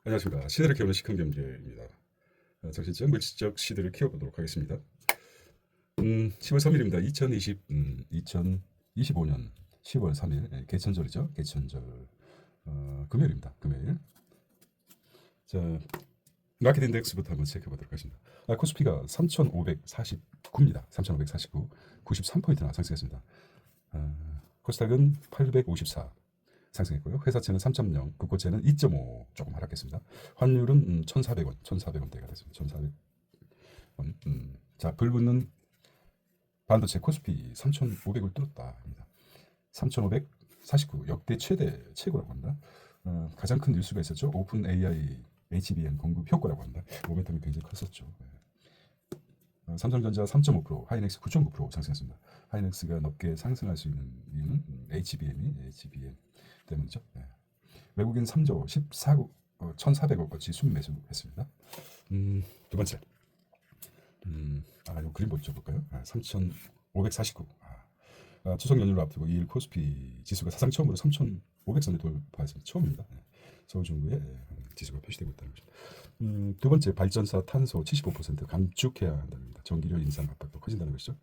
안녕하십니까. 시대를 키우는 시큰경제입니다. 정신적, 물질적 시대를 키워보도록 하겠습니다. 10월 3일입니다. 2025년 10월 3일 개천절이죠. 개천절 금요일입니다. 금요일. 자, 마켓 인덱스부터 한번 체크해 보도록 하겠습니다. 코스피가 3,549입니다. 3,549, 93포인트나 상승했습니다. 코스닥은 854 상승했고요. 회사채는 3.0, 국고채는 2.5 조금 하락했습니다. 환율은 1,400원, 1,400원대가 됐습니다. 1,400원. 자, 불붙는 반도체 코스피 3,500을 뚫었다입니다. 3,549 역대 최고라고 합니다. 가장 큰 뉴스가 있었죠. 오픈 AI HBM 공급 효과라고 합니다. 모멘텀이 굉장히 컸었죠. 삼성전자 3.5%, 하이닉스 9.9% 상승했습니다. 하이닉스가 높게 상승할 수 있는 이유는 HBM 때문이죠. 외국인 3조 14국 1,400억어치 순매수했습니다. 두 번째, 이 그림 먼저 볼까요? 3,549. 추석 연휴를 앞두고 2일 코스피 지수가 사상 처음으로 3,500선을 돌파했습니다. 처음입니다. 서울 중구에 지수가 표시되고 있다는 것입니다. 두 번째, 발전사 탄소 75% 감축해야 한다는 겁니다. 전기료 인상 압박도 커진다는 것이죠.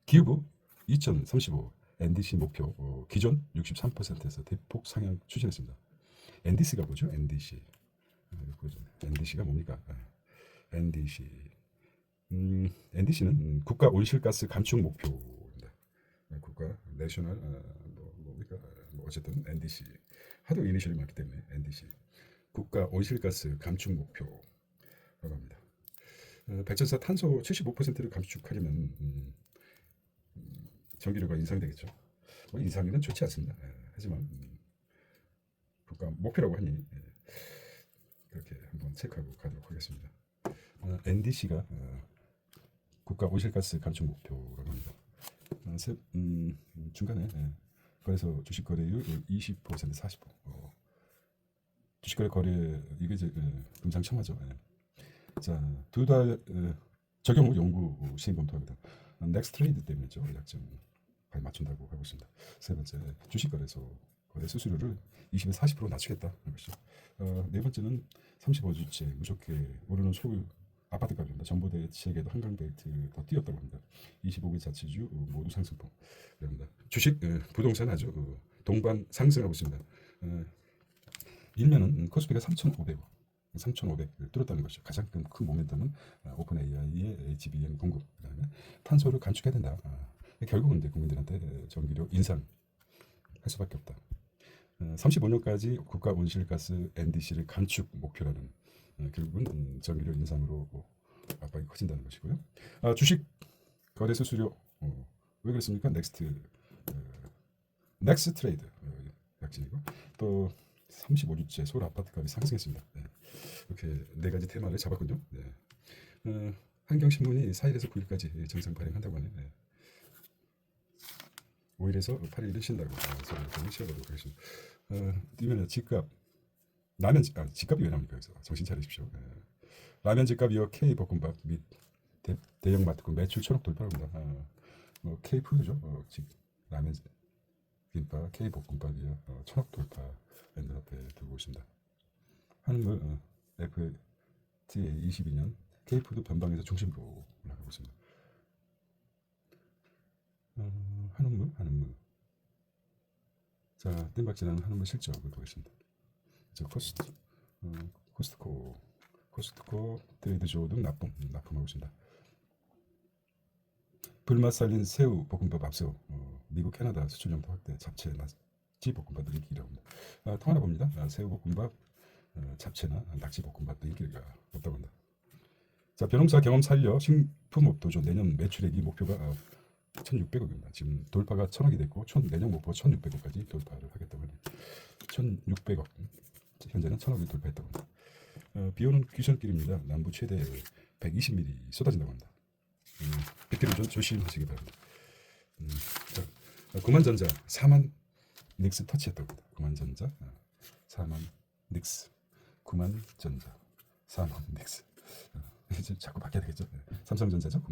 기후부 2035 NDC 목표 기존 63%에서 대폭 상향 추진했습니다. NDC가 뭐죠? NDC. NDC가 뭡니까? NDC. NDC는 국가 온실가스 감축 목표입니다. 국가 내셔널 뭡니까? 어쨌든 NDC. 하도 이니셜이 많기 때문에 NDC. 국가 온실가스 감축 목표라고 합니다. 발전사 탄소 75%를 감축하려면 전기료가 인상되겠죠. 인상은 좋지 않습니다. 하지만 국가 목표라고 하니 그렇게 한번 체크하고 가도록 하겠습니다. NDC가 국가 온실가스 감축 목표라고 합니다. 중간에 거래소 주식 거래율 20% 40%. 주식거래 거래 이게 이제 금상첨화죠. 자, 두 달 적용 후 연구 시행 검토합니다. 넥스트레이드 때문이죠. 약점 발 맞춘다고 하고 있습니다. 세 번째, 주식거래소 거래 수수료를 20에서 40% 낮추겠다는 것이죠. 네 번째는 35주째 무섭게 오르는 소유 아파트 가격입니다. 정보대책에도 한강벨트 더 뛰었다고 합니다. 25개 자치주 모두 상승폭. 그럽니다. 주식, 부동산 아주 동반 상승하고 있습니다. 일면은 코스피가 3,500을 뚫었다는 것이죠. 가장 큰 모멘텀은 오픈 AI의 HBM 공급, 그다음에 탄소를 감축해야 된다. 결국은 이제 국민들한테 전기료 인상할 수밖에 없다. 35년까지 국가 온실가스 NDC를 감축 목표라는 결국은 전기료 인상으로 압박이 커진다는 것이고요. 주식 거래 수수료 왜 그렇습니까? 넥스트 트레이드 약진이고 또 35주째 서울 아파트 값이 상승했습니다. 이렇게 네 가지 테마를 잡았군요. 환경신문이 4일에서 9일까지 정상 발행한다고 하네요. 5일에서 8일은 쉰다고 저는 쉬어보도록 하겠습니다. 이번에 집값 라면 집값이 왜 나옵니까? 여기서 정신 차리십시오. 라면 집값 이어 K 볶음밥 및 대형 마트고 매출 1,000억 돌파합니다. K 푸드죠. 라면 김밥 K 볶음밥 이어 1,000억 돌파 밴드 앞에 두고 있습니다. 한은물 FTA 22년 K 푸드 변방에서 중심으로 올라가고 있습니다. 한은물. 자, 땜박지나는 한은물 실적을 보겠습니다. 자, 코스트코 트레이드조 등 납품하고 있습니다. 불맛 살린 새우 볶음밥 앞서 미국 캐나다 수출 영토 확대 잡채 낙지 볶음밥도 인기라고 합니다. 통 하나 봅니다. 새우 볶음밥 잡채나 낙지 볶음밥도 인기가 없다고 합니다. 자, 변호사 경험 살려 식품업 도조 내년 매출액이 목표가 1,600억입니다. 지금 돌파가 1,000억이 됐고 내년 목표 1,600억까지 돌파를 하겠다고 합니다. 1,600억. 현재는 1,000억이 돌파했다고 합니다. 비오는 귀성길입니다. 남부 최대 120mm 쏟아진다고 합니다. 빗길을 좀 조심하시기 바랍니다. 자, 구만전자 4만 닉스 터치했다고 합니다. 구만전자 4만 닉스. 구만전자 4만 닉스. 자꾸 바뀌어야 되겠죠. 삼성전자죠.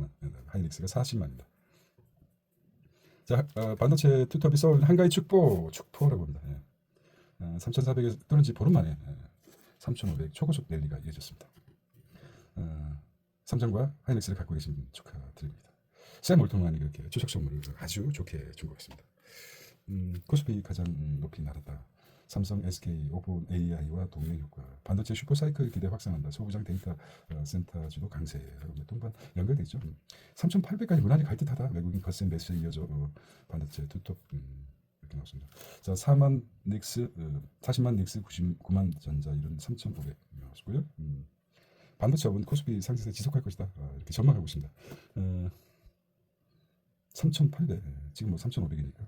하이닉스가 40만입니다. 자, 반도체 투톱이 쏠 한가위 축포라고 합니다. 3,400에 뚫은 지 보름 만에 3,500 초고속 랠리가 이어졌습니다. 삼성과 하이닉스를 갖고 계신 분 축하드립니다. 샘 올트만이 그렇게 주식 선물을 아주 좋게 준 것 같습니다. 코스피 가장 높이 날았다. 삼성, SK, 오픈 AI와 동행 효과. 반도체 슈퍼사이클 기대 확산한다. 소부장 데이터 센터주도 강세. 동반 연결돼 있죠. 3,800까지 무난히 갈 듯하다. 외국인 거센 매수에 이어져 반도체 두톱 이렇게 나왔습니다. 자, 4만 닉스, 40만 닉스, 99만 전자 이런 3,500 나왔고요. 반도체업은 코스피 상승세 지속할 것이다. 이렇게 전망하고 있습니다. 3,800 지금 뭐 3,500이니까.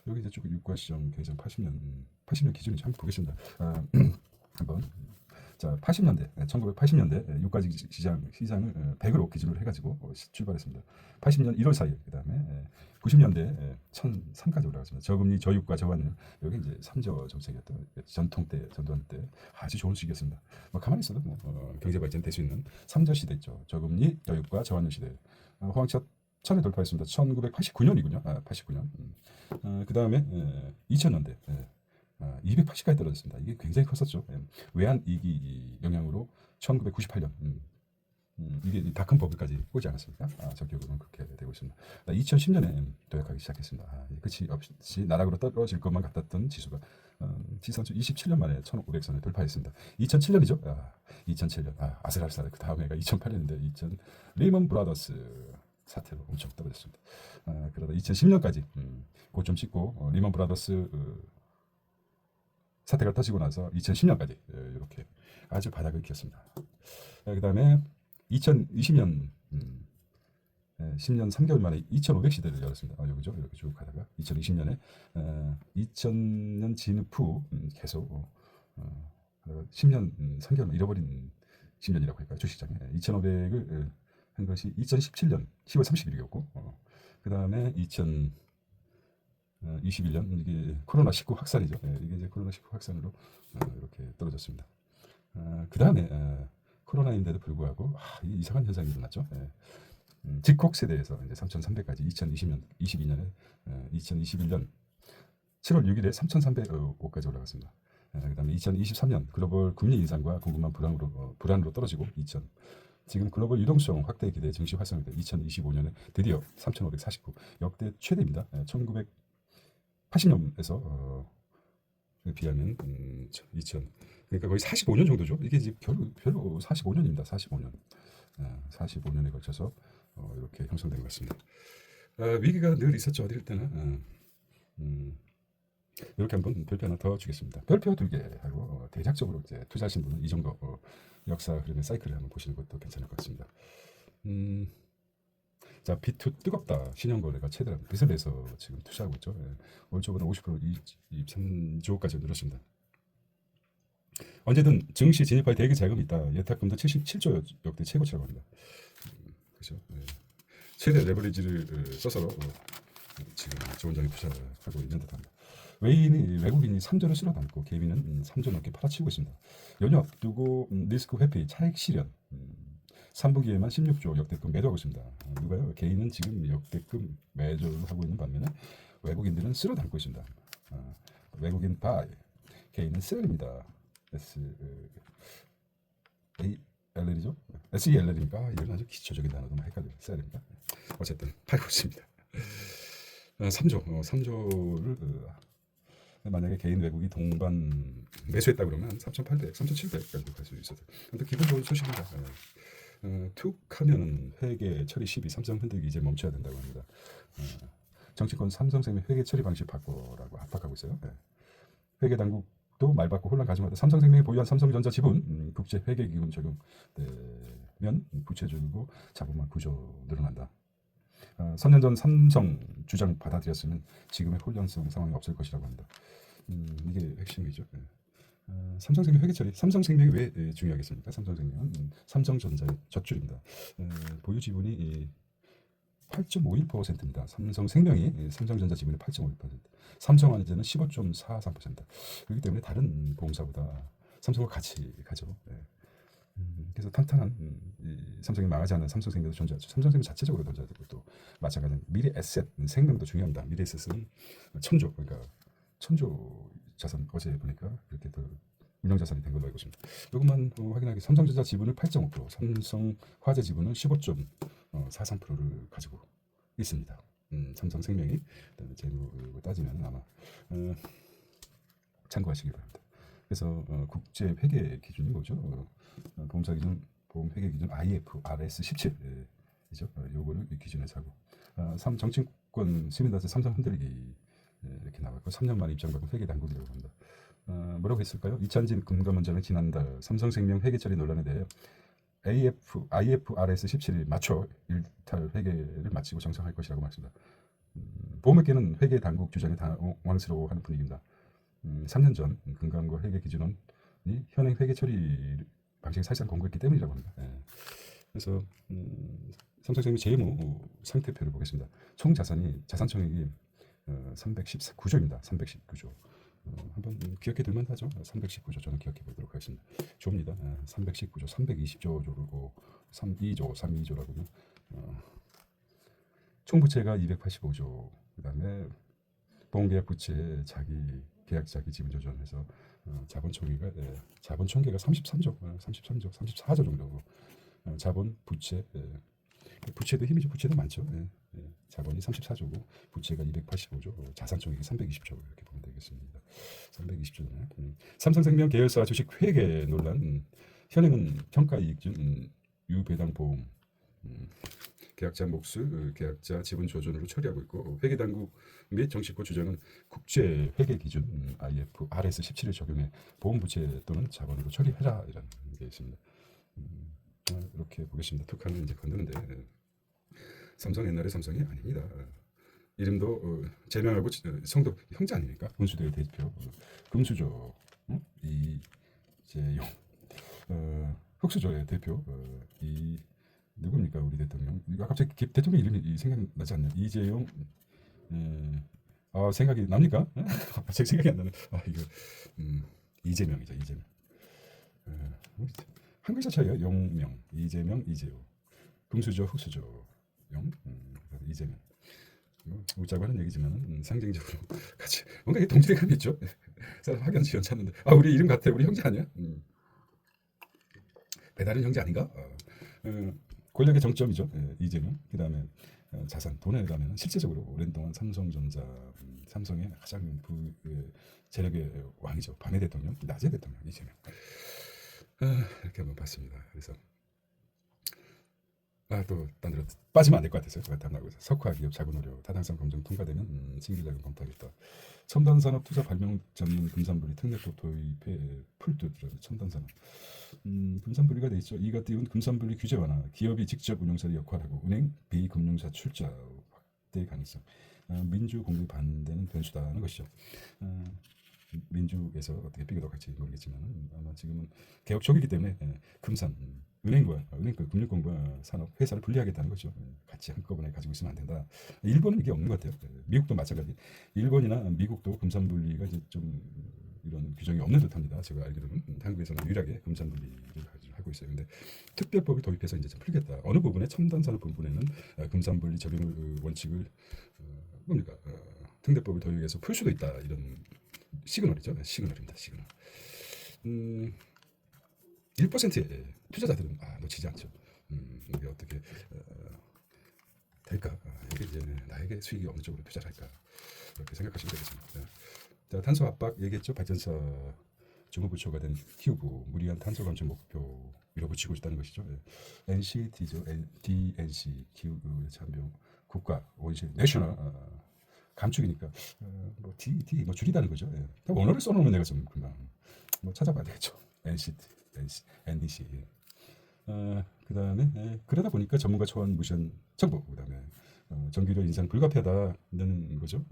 여기 이제 쭉 유가 시장 개정 80년 기준인지 한번 보겠습니다. 한번 자 80년대 1980년대 유가 시장을 100으로 기준으로 해가지고 출발했습니다. 80년 1월 4일 그다음에 90년대 1,003까지 올라갔습니다. 저금리, 저유가, 저환율 여기 이제 3저 정책이었던 전통 때 아주 좋은 시기였습니다. 뭐 가만히 있어도 경제 발전 될 수 있는 3저 시대 있죠. 저금리, 저유가, 저환율 시대. 호황첫 1000을 돌파했습니다. 1989년이군요. 89년. 그 다음에 2000년대 280까지 떨어졌습니다. 이게 굉장히 컸었죠. 외환위기 영향으로 1998년 이게 닷컴 버블까지 오지 않았습니까? 저 기억으로는 그렇게 되고 있습니다. 2010년에 도약하기 시작했습니다. 끝이 없이 나락으로 떨어질 것만 같았던 지수가 지선주 27년 만에 1500선을 돌파했습니다. 2007년이죠. 2007년 아슬아슬하다. 그 다음 해가 2008년인데 2000 리먼 브라더스 사태로 엄청 떨어졌습니다. 그러다 2010년까지 고점 찍고 리먼 브라더스 사태가 터지고 나서 2010년까지 이렇게 아주 바닥을 키웠습니다. 그 다음에 2020년 10년 3개월 만에 2,500 시대를 열었습니다. 여기죠. 이렇게 쭉 가다가 2020년에 2000년 진후 계속 10년 3개월 잃어버린 10년이라고 할까요? 주식장에 2,500을 한 것이 2017년 10월 30일이었고 그 다음에 2021년 이게 코로나19 확산이죠. 이게 이제 코로나19 확산으로 이렇게 떨어졌습니다. 그 다음에 코로나인데도 불구하고 이게 이상한 현상이 일어났죠. 직콕 세대에서 이제 3,300까지 2020년 22년에 2021년 7월 6일에 3,300까지 올라갔습니다. 그 다음에 2023년 글로벌 금리 인상과 공급망 불안으로 떨어지고 지금 글로벌 유동성 확대 기대 증시 활성화돼 2025년에 드디어 3,549 역대 최대입니다. 1980년에서 비하면 2000 그러니까 거의 45년 정도죠. 이게 이제 별로 45년입니다. 45년 45년에 걸쳐서 이렇게 형성된 것 같습니다. 위기가 늘 있었죠. 어딜 때나 이렇게 한번 별표 하나 더 주겠습니다. 별표 2개 하고 대략적으로 이제 투자하신 분은 이 정도 역사 흐름의 사이클을 한번 보시는 것도 괜찮을 것 같습니다. 자, B2 뜨겁다. 신용거래가 최대한 빚을 내서 지금 투자하고 있죠. 올 초보다 50% 23조까지 늘었습니다. 언제든 증시 진입할 대기 자금이 있다. 예탁금도 77조 역대 최고치라고 합니다. 그렇죠. 최대 레버리지를 써서 지금 좋은 장에 투자하고 있는 듯합니다. 외국인이 3조를 쓸어 담고 개인은 3조 넘게 팔아치우고 있습니다. 연휴 앞두고 리스크 회피, 차익 실현 3분기에만 16조 역대급 매도하고 있습니다. 누가요? 개인은 지금 역대급 매도를 하고 있는 반면에 외국인들은 쓸어 담고 있습니다. 외국인 바이, 개인은 셀입니다. SELL이죠? SELL이니까 이런 아주 기초적인 단어도 헷갈려요. 셀입니다. 어쨌든 팔고 있습니다. 3조를 만약에 개인 외국이 동반 매수했다 그러면 3,800, 3,700까지 갈 수 있어요. 근데 기분 좋은 소식입니다. 툭 하면은 회계 처리 시비 삼성 흔들기 이제 멈춰야 된다고 합니다. 정치권 삼성생명 회계 처리 방식 바꿔라고 압박하고 있어요. 회계 당국도 말 바꿔 혼란 가중하다. 삼성생명이 보유한 삼성전자 지분 국제 회계 기금 적용되면 부채 줄고 자본만 구조 늘어난다. 3년 전 삼성 주장 받아들였으면 지금의 혼란성 상황이 없을 것이라고 합니다. 이게 핵심이죠. 삼성생명 회계처리. 삼성생명이 왜 중요하겠습니까? 삼성생명은 삼성전자의 젖줄입니다. 보유 지분이 8.51%입니다. 삼성생명이 삼성전자 지분의 8.51%, 삼성화재는 15.43%. 그렇기 때문에 다른 보험사보다 삼성과 같이 가죠. 그래서 탄탄한 삼성이 망하지 않는 삼성생명도 존재하죠. 삼성생명 자체적으로 존재하고 또 마찬가지로 미래 에셋 생명도 중요합니다. 미래 에셋은 천조 그러니까 천조 자산 어제 보니까 그렇게 또 운영자산이 된 걸로 알고 있습니다. 이것만 확인하기 삼성전자 지분을 8.5%, 삼성화재 지분은 15.43%를 가지고 있습니다. 삼성생명이 재무 따지면 아마 참고하시기 바랍니다. 그래서 국제 회계 기준이 뭐죠? 보험사 기준, 보험 회계 기준 IFRS 17이죠. 요거를 기준에서 하고 정치권 시민단체 삼성 흔들기 이렇게 나왔고 3년 만에 입장 바꾼 회계 당국이라고 합니다. 뭐라고 했을까요? 이찬진 금감원장은 지난달 삼성생명 회계 처리 논란에 대해 IFRS 17일 맞춰 일탈 회계를 마치고 정상할 것이라고 말했습니다. 보험업계는 회계 당국 주장에 당황스러워하는 분위기입니다. 3년 전 금감과 회계 기준원이 현행 회계 처리 방식을 사실상 공고했기 때문이라고 합니다. 그래서 삼성생명 재무 상태표를 보겠습니다. 총 자산이 자산총액이 319조입니다. 319조. 한번 기억해 둘만 하죠. 319조 저는 기억해 보도록 하겠습니다. 조입니다. 319조, 320조로 32조라고요. 총 부채가 285조. 그다음에 보험계약 부채 계약 자기 지분 조정해서 자본 총계가 33조, 34조 정도. 자본 부채 부채도 힘이죠. 부채도 많죠. 자본이 34조고 부채가 285조, 자산 총액이 320조 이렇게 보면 되겠습니다. 320조네. 삼성생명 계열사 주식 회계 논란. 현행은 평가이익준 유배당 보험 계약자 몫을 계약자 지분 조정으로 처리하고 있고 회계 당국 및 정치권 주장은 국제 회계 기준 IFRS 17을 적용해 보험 부채 또는 자본으로 처리해라 이런 게 있습니다. 이렇게 보겠습니다. 툭하면 이제 건드는데 삼성 옛날에 삼성이 아닙니다. 이름도 제명하고 성도 형제 아닙니까? 금수저의 대표 금수저 이재용 흑수저의 대표 이 누굽니까 우리 대통령? 갑자기 대통령 이름이 생각나지 않네요. 이재용 생각이 납니까? 갑자기 생각이 안 나네. 이거 이재명이죠. 이재명. 한 글자 차이야. 용명, 이재명, 이재용. 금수저, 흑수저, 용, 이재명. 웃자고 하는 얘기지만 상징적으로 같이 뭔가 동질감이 있죠. 확연 지연 찾는데 우리 이름 같아. 우리 형제 아니야? 배달은 형제 아닌가? 권력의 정점이죠. 이재명. 그다음에 자산 돈에 가면 실제적으로 오랜 동안 삼성전자 삼성의 가장 재력의 왕이죠. 밤의 대통령, 낮의 대통령 이재명. 이렇게 한번 봤습니다. 그래서 또 딴 데로 빠지면 안 될 것 같아서 답나고 석화기업 자본으로 타당성 검증 통과되면 신규자금 검토하겠다. 첨단산업 투자 발명 전문 금산분리 특례법 도입에 풀뜻 첨단산업 금산분리가 돼 있죠. 이가 띄운 금산분리 규제 완화, 기업이 직접 운용사의 역할하고 은행 비금융사 출자 확대 가능성, 민주 공개 반대는 변수다는 것이죠. 민주에서 어떻게 비교도 갈지 모르겠지만 아마 지금은 개혁 초기이기 때문에 금산 은행과 금융권과 산업 회사를 분리하겠다는 거죠. 같이 한꺼번에 가지고 있으면 안 된다. 일본은 이게 없는 것 같아요. 미국도 마찬가지. 일본이나 미국도 금산 분리가 이제 좀 이런 규정이 없는 듯합니다. 제가 알기로는 한국에서는 유일하게 금산 분리를 하고 있어요. 근데 특별법을 도입해서 이제 좀 풀겠다. 어느 부분에 첨단 산업 부분에는 금산 분리 적용 원칙을 특례법을 도입해서 풀 수도 있다. 이런 시그널이죠. 시그널입니다. 시그널. 1%의 투자자들은 놓치지 않죠. 이게 어떻게 될까? 이게 이제 나에게 수익이 어느 쪽으로 투자를 할까? 이렇게 생각하시면 되겠습니다. 자, 탄소 압박 얘기했죠. 발전사 주무부처가 된 키우브 무리한 탄소 감축 목표 밀어붙이고 있다는 것이죠. NCT죠. DNC 키우브 참여 국가 원시 내셔널 감축이니까 D 줄이다는 거죠. 언어를 써놓으면 내가 좀 금방 찾아봐야 되겠죠. NDC. 그다음에 그러다 보니까 전문가 초안 무시한 정부, 그다음에 전기료 인상 불가피하다는 거죠.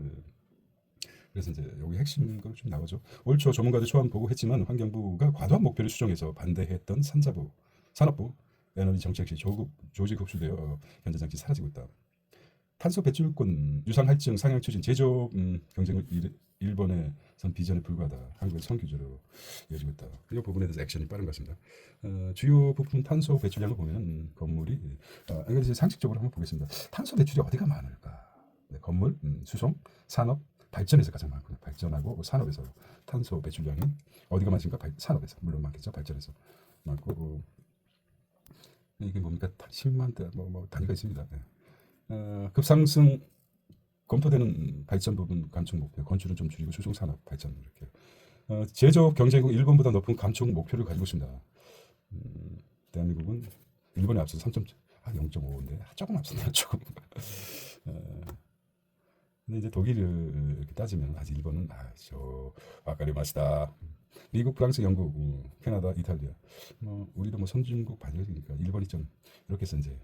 그래서 이제 여기 핵심 거 좀 나오죠. 올 초 전문가들 초안 보고했지만 환경부가 과도한 목표를 수정해서 반대했던 산업부 에너지 정책시 조직 흡수되어 현재 정치 사라지고 있다. 탄소 배출권 유상 할증 상향 추진 제조업 경쟁을 일본에선 비전에 불과하다. 한국의 선규제로 이어지고 있다. 이 부분에 대해서 액션이 빠른 것 같습니다. 주요 부품 탄소 배출량을 보면 건물이 이제 상식적으로 한번 보겠습니다. 탄소 배출이 어디가 많을까? 건물, 수송, 산업, 발전에서 가장 많거든요. 발전하고 산업에서 탄소 배출량이 어디가 많습니까? 산업에서 물론 많겠죠. 발전에서 많고 이게 뭡니까? 10만 대 뭐 단위가 있습니다. 예. 급상승 검토되는 발전 부분 감축 목표, 건축은 좀 줄이고 수중 산업 발전 이렇게. 제조업 경제국 일본보다 높은 감축 목표를 가지고 있습니다. 대한민국은 일본에 앞서서 0.5인데 조금 앞선다 조금. 근데 이제 독일을 이렇게 따지면 아직 일본은 저 아까리마시다. 미국, 프랑스, 영국, 캐나다, 이탈리아. 우리도 뭐 선진국 발전이니까 일본이 좀 이렇게 해서 이제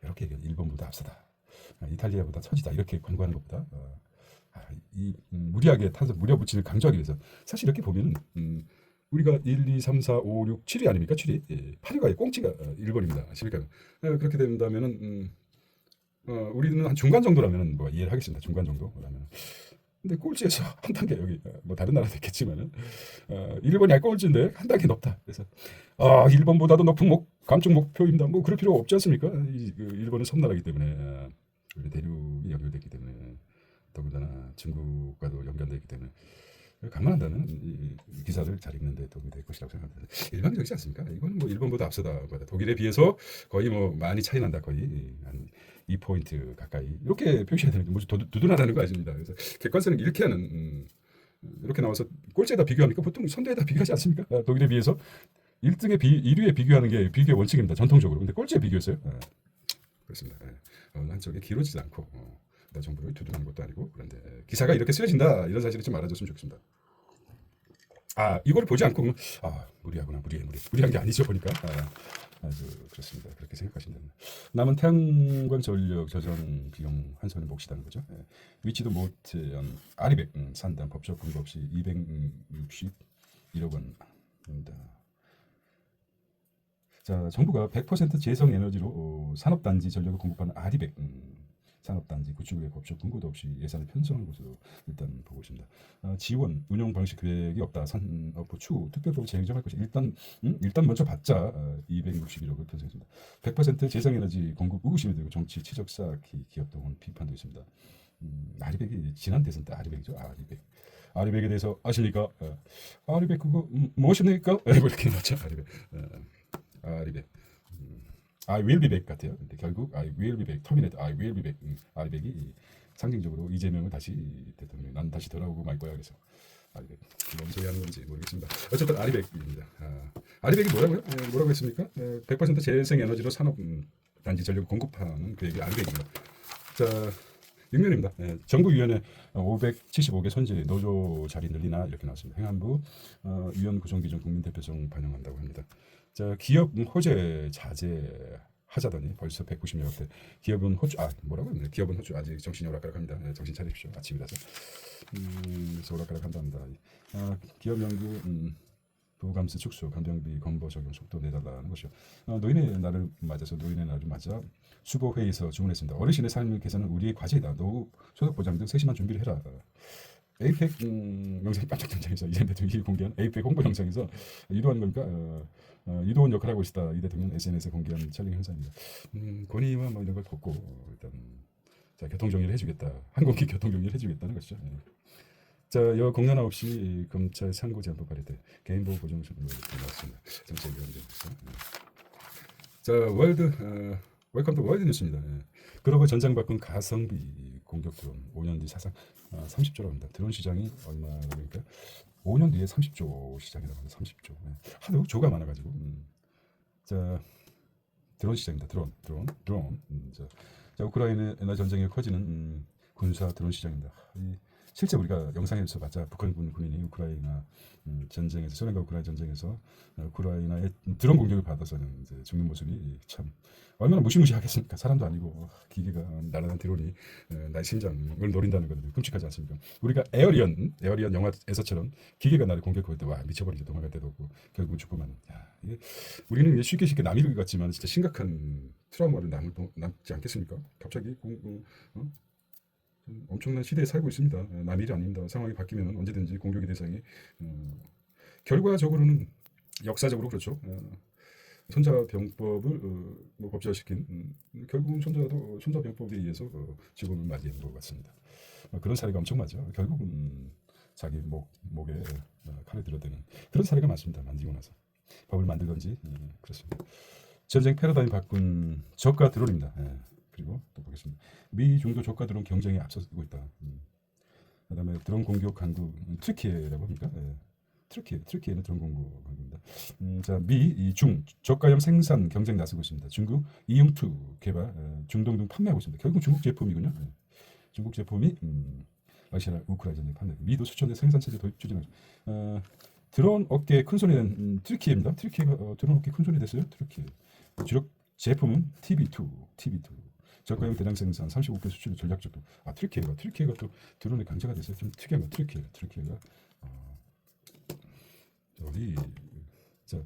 이렇게 얘기해. 일본보다 앞서다. 이탈리아보다 처지다. 이렇게 권고하는 것보다 이 무리하게 탄소 무려 붙이를 강조하기 위해서 사실 이렇게 보면은 우리가 1, 2, 3, 4, 5, 6, 7위 아닙니까? 7위. 8위가 꽁치가 일본입니다. 아십니까? 그렇게 된다면은 우리는 한 중간 정도라면 뭐 이해를 하겠습니다. 중간 정도라면. 근데 꼴찌에서 한 단계 여기 뭐 다른 나라도 있겠지만은 일본이 꼴찌인데 한 단계 높다. 그래서 일본보다도 높은 감축 목표입니다. 뭐 그럴 필요 없지 않습니까? 일본은 섬나라이기 때문에 대륙이 연결되기 때문에 더군다나 중국과도 연결되기 때문에 감안한다면 이 기사를 잘 읽는데 도움이 될 것이라고 생각합니다. 일반적이지 않습니까? 이거는 뭐 일본보다 앞서다. 독일에 비해서 거의 뭐 많이 차이 난다. 거의 한 2포인트 가까이 이렇게 표시해야 되는 게 뭐지 두둔하다는 거 아닙니다. 그래서 객관성은 이렇게 하는 이렇게 나와서 꼴찌에다 비교합니까? 보통 선두에다 비교하지 않습니까? 독일에 비해서 1등에 1위에 비교하는 게 비교의 원칙입니다. 전통적으로. 근데 꼴찌에 비교했어요. 그렇습니다. 어느 한쪽에 기울어지지 않고 정부를 두둔하는 것도 아니고 그런데 기사가 이렇게 쓰여진다 이런 사실을 좀 알아줬으면 좋겠습니다. 이걸 보지 않고 무리하구나 무리한 게 아니죠 보니까 아주 그렇습니다. 그렇게 생각하시면 됩니다. 남은 태양광 전력 저장 비용 한 손에 몫이라는 거죠. 위치도 모태현 아리백 산단 법적 근거 없이 261억 원입니다. 자, 정부가 100% 재생 에너지로 산업단지 전력을 공급하는 아리백 산업단지 구축의 법적 근거도 없이 예산을 편성한 것으로 일단 보고 있습니다. 지원 운영 방식 계획이 없다. 산업부 추후 특별법을 제정할 것이 일단 먼저 받자 261억을 편성했습니다. 100% 재생에너지 공급 의구심이 들고 정치 치적 쌓기 기업 동원 비판도 있습니다. 아리백이 지난 대선 때 아리백이죠. 아리백에 대해서 아십니까? 아리백 그거 무엇입니까? 뭐 이렇게 나죠. 아리백. I will be back 같아요. 근데 결국 I will be back, 터미네이터 I will be back. 아리백이 상징적으로 이재명을 다시 대통령, 난 다시 돌아오고 말 거야. 그래서 아리백 뭔 소리 하는 건지 모르겠습니다. 어쨌든 아리백입니다. 아리백이 뭐라고요? 뭐라고 했습니까? 100% 재생 에너지로 산업 단지 전력을 공급하는 계획이 아리백입니다. 자, 6면입니다. 정부위원회 575개 선지 노조 자리 늘리나 이렇게 나왔습니다. 행안부 위원 구성 기준 국민 대표성 반영한다고 합니다. 자, 기업 호재 자제하자더니 벌써 190여억대. 기업은 호주 뭐라고 했나요? 기업은 호주 아직 정신이 오락가락합니다. 정신 차리십시오. 아침이라서. 그래서 오락가락한답니다. 기업 연구 부감세 축소, 간병비 건보 적용 속도 내달라는 것이요. 노인의 날을 맞아서 노인의 날을 맞아 수보 회의에서 주문했습니다. 어르신의 삶을 개선은 우리의 과제이다. 노후 소득 보장 등 세심한 준비를 해라. 에이펙 영상이 반짝 등장해서 이재명 대통령이 공개한 에이펙 홍보 영상에서 유도하는 겁니까? 유도원 역할을 하고 있다. 이 대통령 SNS에 공개한 촬영 현상입니다. 권위와 뭐 이런 걸 걷고 일단 자 교통 정리를 해주겠다. 항공기 교통 정리를 해주겠다는 것이죠. 자, 여 공론화 없이 검찰 상고 제한법 발의 때 개인보호 보장 처분을 나왔습니다. 정책위원회에서. 자, 웰컴 투 월드 뉴스입니다. 그러고 전장 바꾼 가성비 공격 드론 5년 뒤 사상 30조라고 합니다. 드론 시장이 얼마입니까? 5년 뒤에 30조 시장이라고 합니다. 30조. 하도 조가 많아가지고. 자, 드론 시장입니다. 드론. 자, 우크라이나 전쟁이 커지는 군사 드론 시장입니다. 실제 우리가 영상에서 봤자 북한 군인이 우크라이나 전쟁에서 소련과 우크라이나 전쟁에서 우크라이나의 드론 공격을 받아서는 이제 죽는 모습이 참 얼마나 무시무시하겠습니까? 사람도 아니고 기계가 날아난 드론이 나의 심장을 노린다는 것은 끔찍하지 않습니까? 우리가 에어리언 영화에서처럼 기계가 나를 공격할 때 와 미쳐버리지 도망갈 때도 없고 결국은 죽고만. 우리는 쉽게 남일 같지만 진짜 심각한 트라우마를 남지 않겠습니까? 갑자기 엄청난 시대에 살고 있습니다. 남일이 아닙니다. 상황이 바뀌면 언제든지 공격의 대상이 결과적으로는 역사적으로 그렇죠. 손자병법을 법제화시킨 결국은 손자병법에 의해서 죽음을 맞이한 것 같습니다. 그런 사례가 엄청 많죠. 결국은 자기 목에 칼을 들어대는 그런 사례가 많습니다. 만지고 나서 법을 만들던지 그렇습니다. 전쟁 패러다임 바꾼 저가 드론입니다. 예. 그리고 또 보겠습니다. 미 중도 저가 드론 경쟁에 앞서고 있다. 그다음에 드론 공격 강국 트리키에라고 합니까? 예. 트리키에는 드론 공격 강국입니다. 자, 중 저가형 생산 경쟁 나서고 있습니다. 중국 이응투 개발, 중동 등 판매하고 있습니다. 결국 중국 제품이군요. 예. 중국 제품이 러시아 우크라이나 전쟁 판매. 미도 수천대 생산 체제 도입 추진하고. 드론 업계 큰 손이 된 트리키입니다. 트리키가 드론 업계 큰 손이 됐어요. 트리키. 주력 제품은 TB2. 저가형 대량 생산 35개 수출 전략적도. 트리키가 또 드론의 강자가 됐어요. 좀 특이한 거 트리키가 저기 자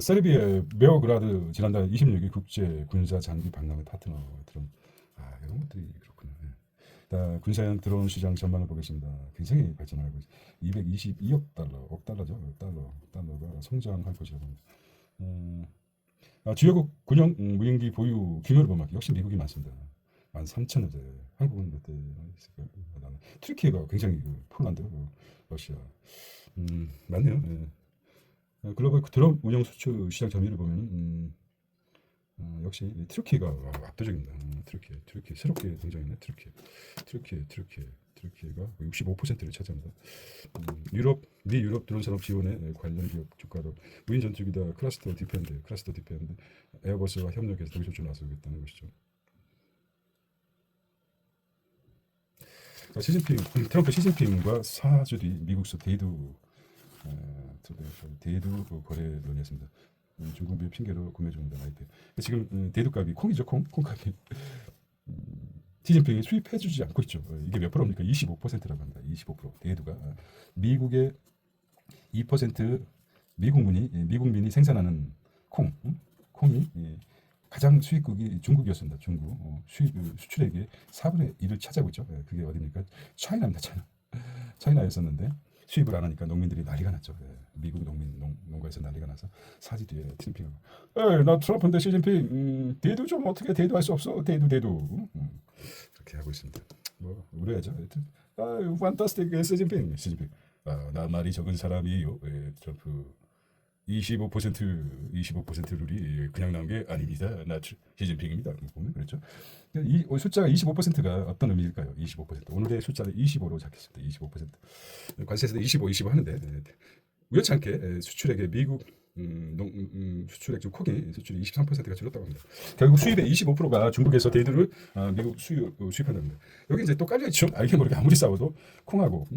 세르비아 베오그라드 지난달 26일 국제 군사 장비 박람회 파트너 드론 이런 것들이 그렇군요. 예. 군사형 드론 시장 전망을 보겠습니다. 굉장히 발전하고 있습니다. 222억 달러죠. 달러가 성장할 것이라고 합니다. 주요국 군용 무인기 보유 규모를 보면 역시 미국이 많습니다. 13,000여대. 한국은 몇 대 있을까요? 튀르키예가 굉장히 폴란드, 러시아 많네요. 예. 글로벌 드론 운영 수출 시장 점유율을 보면 역시 튀르키예가 압도적입니다. 튀르키예 새롭게 등장했네. 튀르키예가 65%를 차지합니다. 미 유럽 드론 산업 지원에 관련 기업 주가로 무인 전투기다 클러스터 디펜드 에어버스와 협력해서 동시 수출 나서겠다는 것이죠. 트럼프 시진핑과 4주 뒤 미국서 대두 거래 논의했습니다. 중국비 핑계로 구매 중입니다. 라이트. 지금 대두값이 콩이죠. 콩값이 시진핑이 수입해주지 않고 있죠. 이게 몇 프로입니까? 25%라고 합니다. 25%. 대두가 미국의 2% 미국민이 생산하는 콩이 가장 수입국이 중국이었습니다. 중국 수출액의 4분의 1을 차지하고 있죠. 그게 어디입니까? 차이나입니다. 차이나였었는데 수입을 안 하니까 농민들이 난리가 났죠. 미국 농가에서 난리가 나서 사지 뒤에 시진핑하고 나 트럼프인데 시진핑 대두 좀 어떻게 대두할 수 없어. 대두 그렇게 하고 있습니다. 뭐 우려야죠. 하여튼 판타스틱 시진핑 나 말이 적은 사람이에요. 트럼프 25% 룰이 그냥 나온 게 아닙니다. 나 시진핑입니다. 보면 그렇죠. 이 숫자가 25%가 어떤 의미일까요? 25%. 오늘의 숫자를 25로 잡혔습니다. 25%. 관세에서 25 하는데 우연치 않게 수출액의 미국 수출액 중 콩이 수출이 23%가 줄었다고 합니다. 결국 수입의 25%가 중국에서 대두를 미국 수입한답니다. 여기 이제 또 깔려 있죠. 알게 모르게 아무리 싸워도 콩하고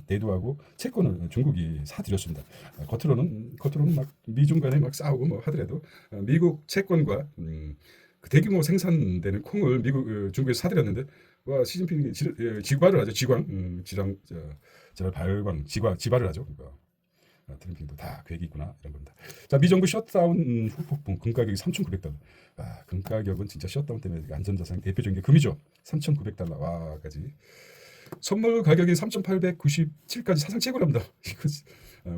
대두하고 채권을 중국이 사들였습니다. 겉으로는 막 미중 간에 막 싸우고 뭐 하더라도 미국 채권과 그 대규모 생산되는 콩을 중국에서 사들였는데 와 시진핑이 지발을 하죠. 지발을 하죠. 그러니까 트럼핑도 다 계획이 있구나 이런 겁니다. 자, 미 정부 셧다운 후 폭풍 금 가격이 3,900달러. 금 가격은 진짜 셧다운 때문에 안전자산 대표적인 게 금이죠. 3,900달러 와까지. 선물 가격이 3,897까지 사상 최고랍니다. 이거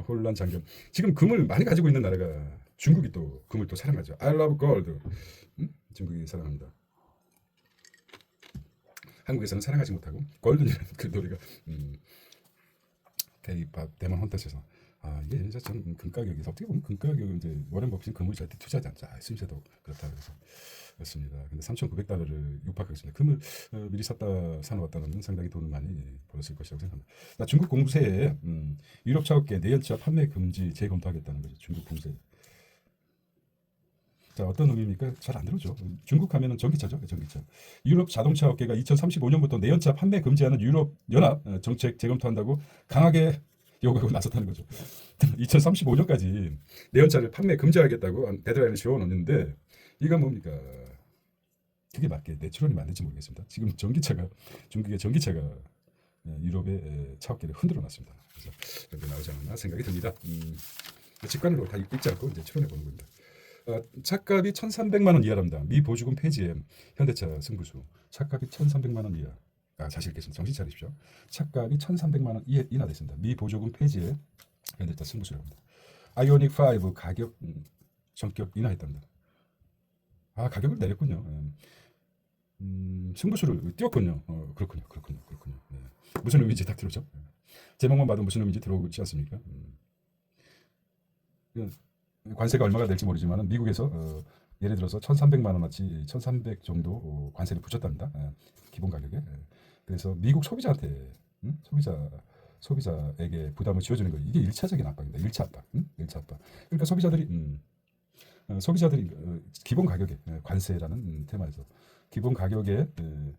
혼란 장경. 지금 금을 많이 가지고 있는 나라가 중국이 또 금을 또 사랑하죠. I love gold. 중국이 사랑합니다. 한국에서는 사랑하지 못하고 골든이라는 그 노래가 K-팝 대만 혼탓에서 이게 진짜 참 금 가격이 어떻게 보면 금 가격은 이제 워렌 버핏은 금을 절대 투자하지 않자. 스미스도 그렇다 그래서 그렇습니다. 근데 3,900달러를 육박하겠습니다. 금을 미리 사놓았다는 상당히 돈을 많이 벌었을 것이라고 생각합니다. 중국 공세에 유럽 차업계 내연차 판매 금지 재검토하겠다는 거죠. 중국 공세. 자, 어떤 의미입니까? 잘 안 들어죠. 중국 하면은 전기차죠. 전기차. 유럽 자동차 업계가 2035년부터 내연차 판매 금지하는 유럽 연합 정책 재검토한다고 강하게 요구하고 나섰다는 거죠. 2035년까지 내연차를 판매 금지하겠다고 데드라인을 지어놓는데 이건 뭡니까? 그게 맞게 내추럴이 맞는지 모르겠습니다. 지금 중국의 전기차가 유럽의 차 업계를 흔들어 놨습니다. 그래서 여기 나오지 않았나 생각이 듭니다. 직관으로 다 읽지 않고 이제 추론해 보는 겁니다. 차값이 1,300만 원 이하랍니다. 미 보조금 폐지에 현대차 승부수. 차값이 1,300만 원 이하. 다시 읽겠습니다. 정신 차리십시오. 차값이 1,300만 원 이하 됐습니다. 미 보조금 폐지에 현대차 승부수랍니다. 아이오닉 5 가격 전격 인하했답니다. 가격을 내렸군요. 승부수를 띄웠군요. 그렇군요. 네. 무슨 의미인지 딱 들었죠. 제목만 봐도 무슨 의미인지 들어오지 않습니까? 관세가 얼마가 될지 모르지만 미국에서 예를 들어서 1,300만 원어치 1,300 정도 관세를 붙였답니다. 기본 가격에. 그래서 미국 소비자한테 소비자에게 부담을 지어주는 거 이게 1차적인 압박입니다. 1차 압박. 1차 압박. 그러니까 소비자들이 기본 가격에 관세라는 테마에서 기본 가격에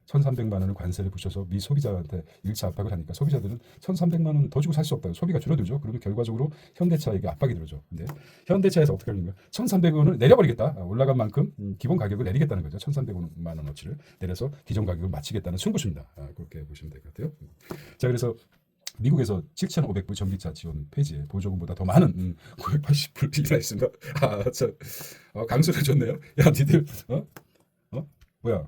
1,300만 원을 관세를 붙여서 미 소비자한테 1차 압박을 하니까 소비자들은 1,300만 원 더 주고 살 수 없다. 소비가 줄어들죠. 그러면 결과적으로 현대차에게 압박이 들어죠. 근데 현대차에서 어떻게 하는 거야? 1,300원을 내려버리겠다. 올라간 만큼 기본 가격을 내리겠다는 거죠. 1,300만 원어치를 내려서 기존 가격을 맞추겠다는 승부수입니다. 그렇게 보시면 될 것 같아요. 자, 그래서 미국에서 7,500불 전기차 지원 폐지에 보조금보다 더 많은 980불 일어났습니다. 강수를 줬네요. 야, 니들 뭐야?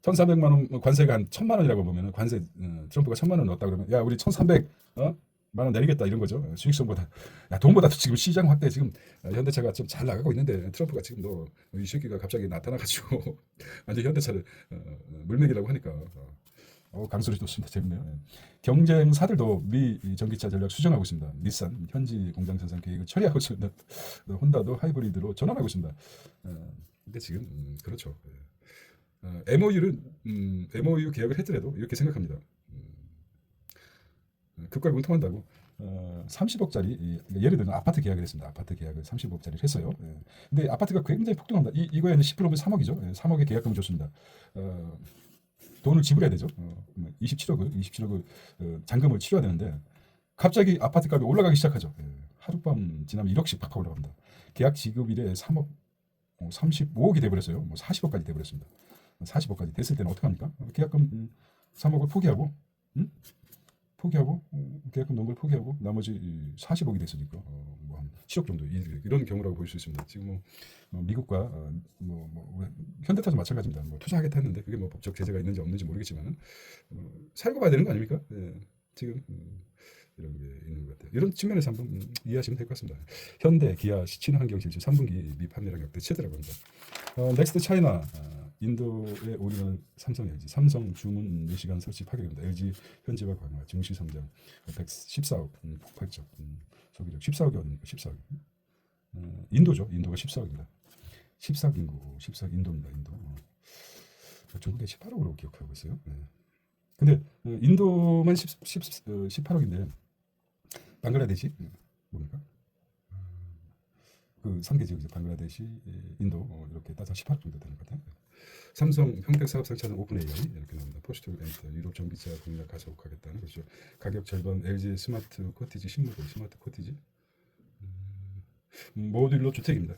1,400만 원 관세가 한 1,000만 원이라고 보면은 관세 트럼프가 1,000만 원 넣었다 그러면 야, 우리 1,300 만 원 내리겠다 이런 거죠. 수익성보다 야, 돈보다도 지금 시장 확대 지금 현대차가 좀 잘 나가고 있는데 트럼프가 지금 너 이 새끼가 갑자기 나타나가지고 완전 현대차를 물맥이라고 하니까 강수를 줬습니다. 재밌네요. 경쟁사들도 미 전기차 전략 수정하고 있습니다. 닛산 현지 공장 생산 계획을 처리하고 있습니다. 혼다도 하이브리드로 전환하고 있습니다. 근데 지금 그렇죠. MOU 계약을 했더라도 이렇게 생각합니다. 그걸 통한다고 30억짜리 예를 들면 아파트 계약을 했습니다. 아파트 계약을 30억짜리를 했어요. 근데 아파트가 굉장히 폭등합니다. 이거에는 10%면 3억이죠. 3억의 계약금을 줬습니다. 돈을 지불해야 되죠. 27억을 잔금을 치러야 되는데 갑자기 아파트 값이 올라가기 시작하죠. 하룻밤 지나면 1억씩 팍 올라갑니다. 계약 지급일에 3억, 35억이 돼버렸어요. 40억까지 돼버렸습니다. 40억까지 됐을 때는 어떻게 합니까? 계약금 3억을 포기하고 계약금 넣은 걸 포기하고 나머지 40억이 됐으니까 뭐한 7억 정도 이런 경우라고 볼 수 있습니다. 지금 미국과 현대차도 마찬가지입니다. 투자하겠다 했는데 그게 법적 제재가 있는지 없는지 모르겠지만 살고 봐야 되는 거 아닙니까? 지금 이런 게 있는 것 같아요. 이런 측면에서 한번 이해하시면 될 것 같습니다. 현대, 기아, 친환경 질주 3분기 미 판매량 역대 최대라고 합니다. 넥스트 차이나 인도에 올인하는 삼성, LG, 삼성 주문 4시간 설치 파격입니다. LG 현지화 강화, 증시 성장 114억 폭발적 소비력 14억이 어딥니까? 14억. 인도죠. 인도가 14억입니다. 14억 인구, 14억 인도입니다. 인도. 중국에 18억으로 기억하고 있어요. 근데 인도만 18억인데 방글라데시 뭡니까? 그 3개 지역 방글라데시, 인도 이렇게 따서 18억 정도 되는 것 같아요. 삼성 평택 사업 상차는 오픈 AI 이렇게 나옵니다. 포스트 엔터 유럽 전기차 공략 가속하겠다는 것이죠. 가격 절반 LG 스마트 코티지 신무도 스마트 코티지 모듈러 주택입니다.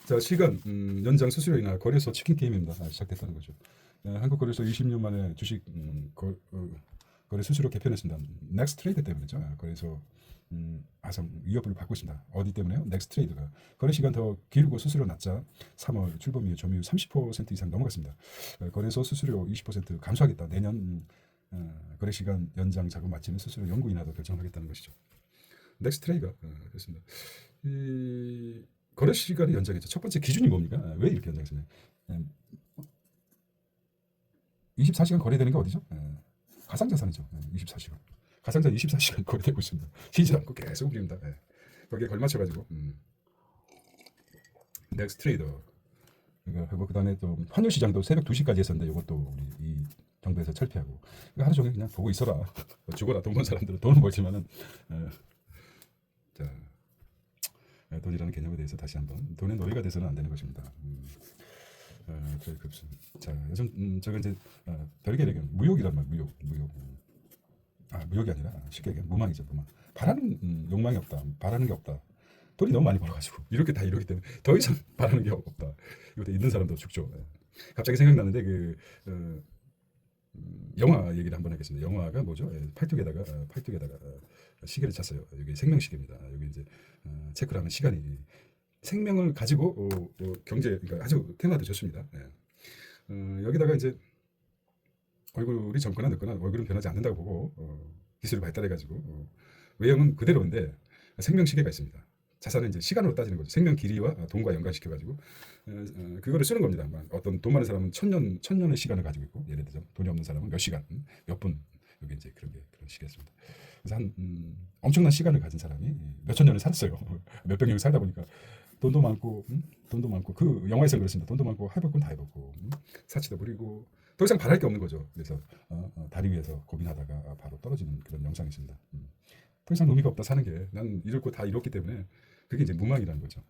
자, 시간 연장 수수료 인하 거래소 치킨 게임입니다. 시작됐다는 거죠. 한국 거래소 20년 만에 주식 거래 수수료 개편했습니다. 넥스트 트레이드 때문이죠. 거래소 아성 위협을 받고 있습니다. 어디 때문에요? 넥스트 트레이드가 거래 시간 더 길고 수수료 낮자 3월 출범이후 점유율 30% 이상 넘어갔습니다. 거래소 수수료 20% 감소하겠다. 내년 거래 시간 연장 작업 마치는 수수료 연구 인하도 결정하겠다는 것이죠. 넥스트 트레이드가 그렇습니다. 이 거래 시간을 연장했죠. 첫 번째 기준이 뭡니까? 왜 이렇게 연장했습니까? 24시간 거래되는 게 어디죠? 가상자산이죠. 24시간. 가상자산 24시간 거래되고 있습니다. 쉬지 않고 계속 움직입니다. 거기에 걸맞춰가지고 넥스트 트레이더 하고 그다음에 또 환율 시장도 새벽 2시까지 했었는데 이것도 우리 이 정부에서 철폐하고 하루 종일 그냥 보고 있어라. 죽어라. 돈 번 사람들은 돈은 벌지만은 자, 돈이라는 개념에 대해서 다시 한번 돈의 노예가 돼서는 안 되는 것입니다. 자, 요즘 제가 이제 별개 얘기는 무욕이란 말, 무욕. 무욕이 아니라 쉽게 얘기하면 무망이죠, 무망. 바라는 욕망이 없다, 바라는 게 없다. 돈이 너무 많이 벌어가지고 이렇게 다 이러기 때문에 더 이상 바라는 게 없다. 이거 있는 사람도 죽죠. 갑자기 생각나는데 영화 얘기를 한번 하겠습니다. 영화가 뭐죠? 팔뚝에다가 시계를 찼어요. 여기 생명시계입니다. 여기 이제 체크를 하면 시간이 생명을 가지고 경제 그러니까 아주 테마도 좋습니다. 여기다가 이제 얼굴이 젊거나 늙거나 얼굴은 변하지 않는다고 보고 기술이 발달해가지고 외형은 그대로인데 생명시계가 있습니다. 자산은 이제 시간으로 따지는 거죠. 생명 길이와 돈과 연관시켜 가지고 그거를 쓰는 겁니다. 어떤 돈 많은 사람은 천년의 시간을 가지고 있고, 예를 들어 돈이 없는 사람은 몇 시간, 몇 분, 여기 이제 그런 식이었습니다. 그래서 엄청난 시간을 가진 사람이 몇천 년을 살았어요. 몇백 년을 살다 보니까 돈도 많고 그 영화에서 그렇습니다. 돈도 많고 해볼 건 다 해보고 사치도 부리고 더 이상 바랄 게 없는 거죠. 그래서 다리 위에서 고민하다가 바로 떨어지는 그런 영상이 있습니다. 더 이상 의미가 없다 사는 게, 난 이룰 거 다 이뤘기 때문에 그게 이제 무망이라는 거죠.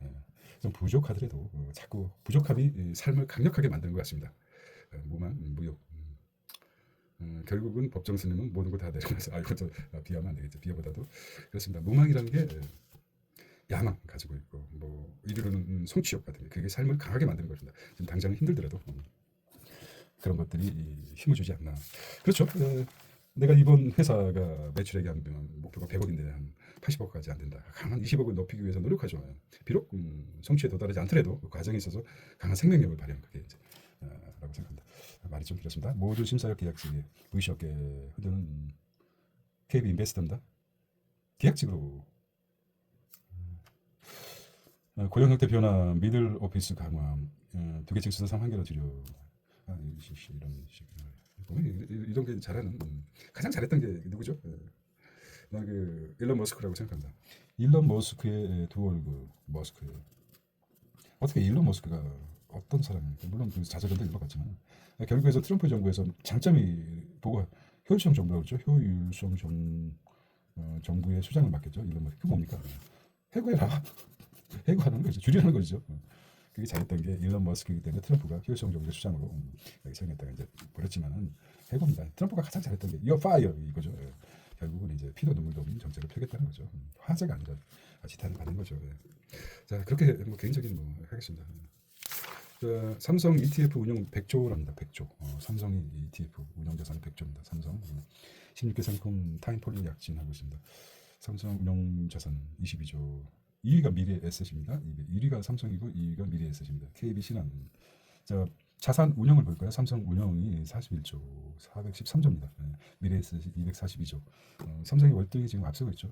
좀 부족하더라도 자꾸 부족함이 이 삶을 강력하게 만드는 것 같습니다. 무망, 무욕. 결국은 법정 스님은 모든 걸 다 내려놔서 이거 비하면 안 되겠죠. 비하보다도 그렇습니다. 무망이라는 게 야망 가지고 있고 뭐 이르는 성취욕 같은 게, 그게 삶을 강하게 만드는 것입니다. 지금 당장 힘들더라도 그런 것들이 힘을 주지 않나. 그렇죠. 내가 이번 회사가 매출액이 한 목표가 100억인데 한 80억까지 안 된다. 강한 20억을 높이기 위해서 노력하죠. 비록 성취에 도달하지 않더라도 그 과정에 있어서 강한 생명력을 발휘하는 그게 이제 라고 생각합니다. 말이 좀 길었습니다. 모두 심사역 계약직 VC업계 흔드는 KB 인베스터입니다. 계약직으로 고용 형태 변화, 미들 오피스 강화, 두 개층 수당 1개로 줄여. 이런 식. 보면 이런 게 잘하는, 가장 잘했던 게 누구죠? 나 그 일론 머스크라고 생각합니다. 일론 머스크의 두 얼굴, 머스크. 어떻게 일론 머스크가 어떤 사람입니까? 물론 그 자잘한데 일것 같지만 결국에서 트럼프 정부에서 장점이 보고 효율성 정부라고 그러죠. 효율성 정부의 수장을 맡겼죠. 일론 머스크. 그게 뭡니까? 해고해라. 해고하는 거죠. 줄이라는 거죠. 그게 잘했던 게 일론 머스크이기 때문에 트럼프가 효율성 정부의 수장으로 여기 선임했다가 이제 버렸지만은 해고입니다. 트럼프가 가장 잘했던 게 You're fired 이거죠. 결국은 이제 피도 눈물도 없는 정책을 펴겠다는 거죠. 화제가 아니라 지탄을 받는 거죠. 자, 그렇게 뭐 개인적인 뭐 하겠습니다. 삼성 ETF 운용 100조랍니다. 100조. 삼성이 ETF 운용 자산이 100조입니다. 삼성 16개 상품 타임폴로 약진하고 있습니다. 삼성 운용 자산 22조. 2위가 미래 에셋입니다. 1위가 삼성이고 2위가 미래 에셋입니다. KB신한. 자, 자산 운용을 볼까요? 삼성 운용이 41조 413조입니다. 미래 에셋이 242조. 삼성의 월등히 지금 앞서고 있죠.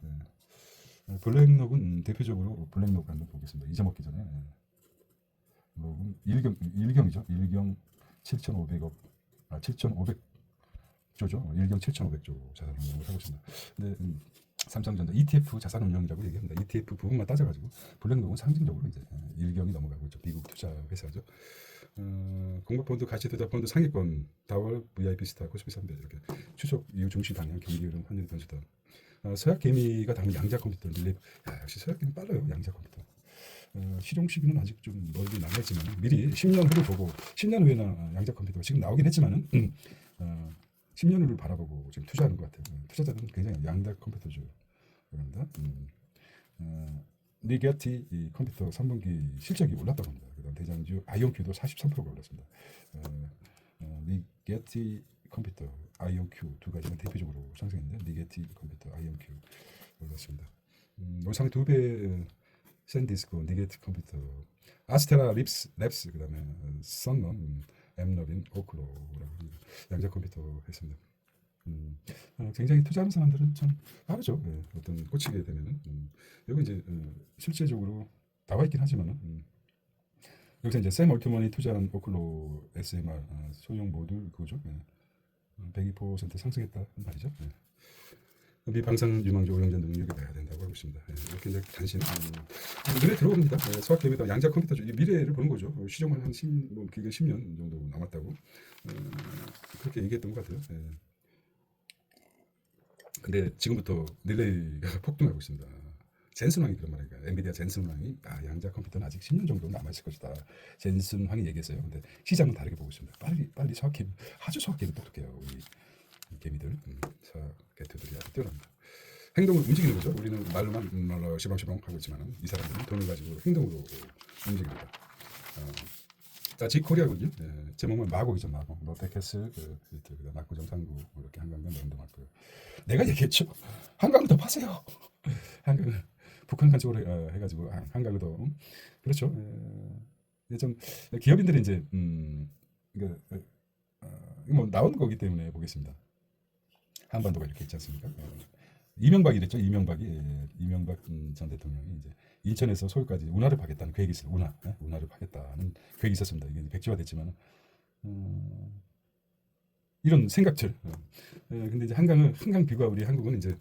블랙록은 대표적으로 블랙록 한번 보겠습니다. 잊어먹기 전에. 녹음 일경이죠. 일경 7,500억 7,500조죠. 일경 7,500조 자산 운용을 하고 있습니다. 근데 삼성전자 ETF 자산 운용이라고 얘기합니다. ETF 부분만 따져가지고 블랙록은 상징적으로 이제 일경이 넘어가고 있죠. 미국 투자 회사죠. 공모펀드, 가치투자펀드 상위권, 다월, VIP 스타, 코스피 300 이렇게 추적 이후 중시 방향, 경기 흐름, 환율 변수다. 서약 개미가 담은 양자 컴퓨터 릴레이. 역시 서약 개미 빨라요. 양자 컴퓨터. 실용 시기는 아직 좀 멀리 남아있지만 미리 10년 후를 보고 10년 후에나 양자 컴퓨터가 지금 나오긴 했지만은 10년 후를 바라보고 지금 투자하는 것 같아요. 투자자들은 굉장히 양자 컴퓨터죠. 그런다. 리게티 컴퓨터 3분기 실적이 올랐다고 합니다. 그다음 대장주 아이온큐도 43%가 올랐습니다. 리게티 컴퓨터, 아이온큐 두 가지는 대표적으로 상승했는데 리게티 컴퓨터, 아이온큐 올랐습니다. 노상의 2배 샌디스코, 니게티 컴퓨터, 아스테라 랩스, 그다음에 선런, 엠너빈, 오클로라고 양자 컴퓨터 했습니다. 굉장히 투자하는 사람들은 참 빠르죠. 어떤 꽂히게 되면은 여기 이제 실제적으로 나와 있긴 하지만은 여기서 이제 샘 얼트먼이 투자한 오클로 SMR 소형 모듈 그거죠. 102% 상승했다 말이죠. 미 방사능 유망주 오염전 능력이 봐야 된다고 하고 있습니다. 이렇게 이제 단신 눈에 들어옵니다. 수학개미다 양자 컴퓨터 미래를 보는 거죠. 시정은 한 10년 정도 남았다고 그렇게 얘기했던 것 같아요. 근데 지금부터 릴레이가 폭등하고 있습니다. 젠슨 왕이 그런 말이니까 엔비디아 젠슨 왕이 양자 컴퓨터는 아직 10년 정도 남아있을 것이다. 젠슨 왕이 얘기했어요. 근데 시장은 다르게 보고 있습니다. 빨리 수학개미, 아주 수학개미 똑똑해요. 우리 개미들, 개토들이 아주 뛰어납니다. 행동을 움직이는 거죠. 우리는 말로만 시방시방 하고 있지만 이 사람들은 돈을 가지고 행동으로 움직입니다. 자, 지코리아군요. 제목은 마곡이죠. 마곡. 롯데캐슬, 그다음 낙구정 상구, 이렇게 한강변 런던마크. 내가 얘기했죠. 한강을 더 파세요. 한강 북한간 쪽으로 해가지고 한강을 더 그렇죠. 좀 기업인들이 이제 뭐 나온 거기 때문에 보겠습니다. 한반도가 이렇게 있지 않습니까? 이명박이랬죠. 이명박이 이명박 전 대통령이 이제 인천에서 서울까지 운하를 파겠다는 계획이 있어요. 운하를 파겠다는 계획이 있었습니다. 이게 백지화됐지만 이런 생각들. 근데 이제 한강 뷰가 우리 한국은 이제